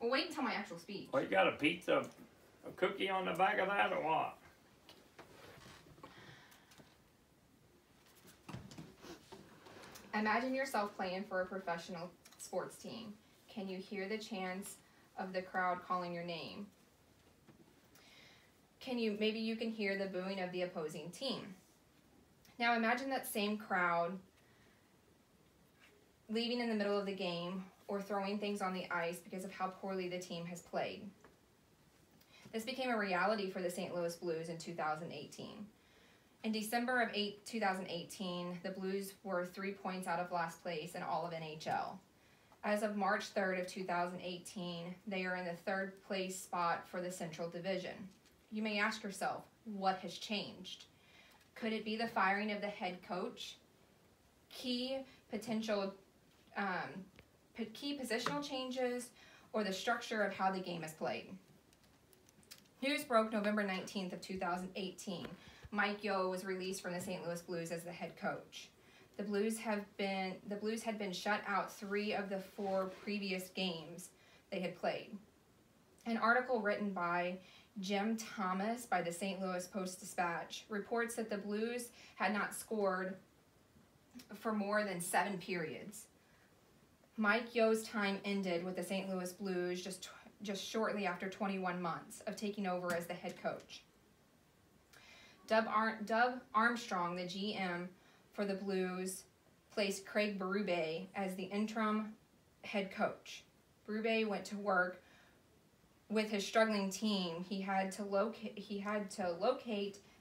Well, wait until my actual speech. Well, you got a pizza, a cookie on the back of that, or what? Imagine yourself playing for a professional sports team. Can you hear the chants of the crowd calling your name? Maybe you can hear the booing of the opposing team. Now imagine that same crowd leaving in the middle of the game or throwing things on the ice because of how poorly the team has played. This became a reality for the St. Louis Blues in 2018. In December of 2018, the Blues were 3 points out of last place in all of NHL. As of March 3rd of 2018, they are in the third place spot for the Central Division. You may ask yourself, what has changed? Could it be the firing of the head coach? Key positional changes, or the structure of how the game is played? News broke November 19th of 2018. Mike Yeo was released from the St. Louis Blues as the head coach. The Blues had been shut out 3 of the 4 previous games they had played. An article written by Jim Thomas by the St. Louis Post-Dispatch reports that the Blues had not scored for more than 7 periods. Mike Yeo's time ended with the St. Louis Blues just shortly after 21 months of taking over as the head coach. Doug Armstrong, the GM for the Blues, placed Craig Berube as the interim head coach. Berube went to work with his struggling team. He had to locate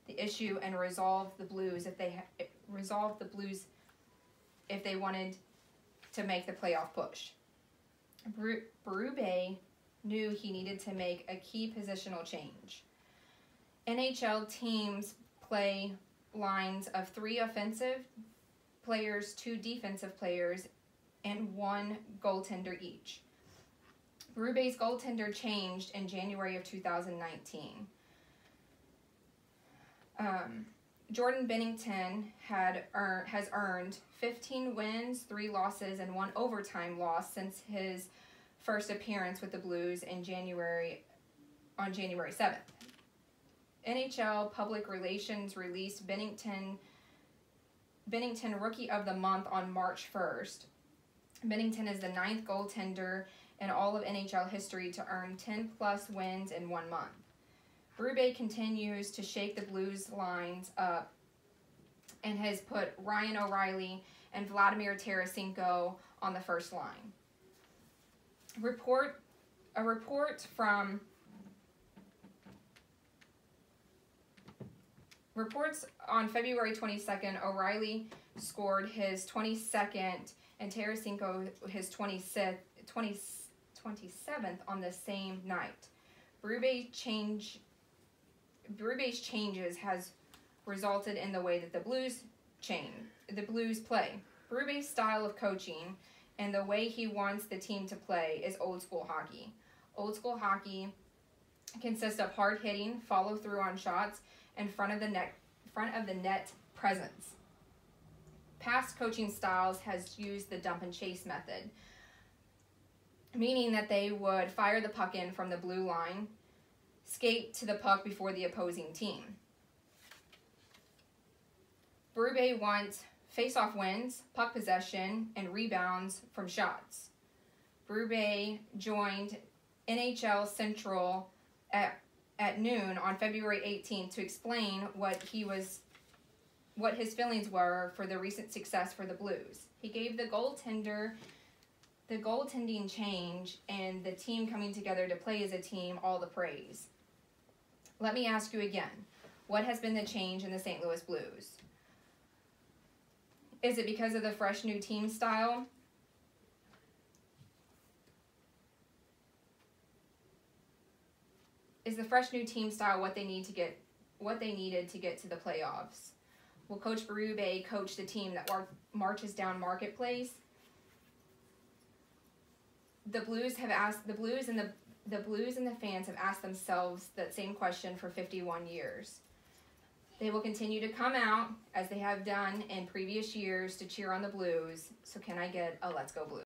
the issue and resolve the Blues if they wanted to make the playoff push. Berube knew he needed to make a key positional change. NHL teams play lines of 3 offensive players, 2 defensive players, and 1 goaltender each. Berube's goaltender changed in January of 2019. Jordan Binnington has earned 15 wins, 3 losses, and 1 overtime loss since his first appearance with the Blues on January 7th. NHL Public Relations released Binnington Rookie of the Month on March 1st. Binnington is the 9th goaltender in all of NHL history to earn 10-plus wins in 1 month. Berube continues to shake the Blues lines up and has put Ryan O'Reilly and Vladimir Tarasenko on the first line. Reports on February 22nd, O'Reilly scored his 22nd and Tarasenko his 27th on the same night. Berube's changes has resulted in the way that the Blues play. Berube's style of coaching and the way he wants the team to play is old school hockey. Old school hockey consists of hard hitting, follow through on shots, and front of the net presence. Past coaching styles has used the dump and chase method, meaning that they would fire the puck in from the blue line, skate to the puck before the opposing team. Berube wants face-off wins, puck possession, and rebounds from shots. Berube joined NHL Central at noon on February 18th to explain what his feelings were for the recent success for the Blues. He gave the goaltending change and the team coming together to play as a team all the praise. Let me ask you again, what has been the change in the St. Louis Blues? Is it because of the fresh new team style? Is the fresh new team style what they needed to get to the playoffs? Will Coach Berube coach the team that marches down Marketplace? The Blues and the fans have asked themselves that same question for 51 years. They will continue to come out, as they have done in previous years, to cheer on the Blues. So can I get a Let's Go Blues?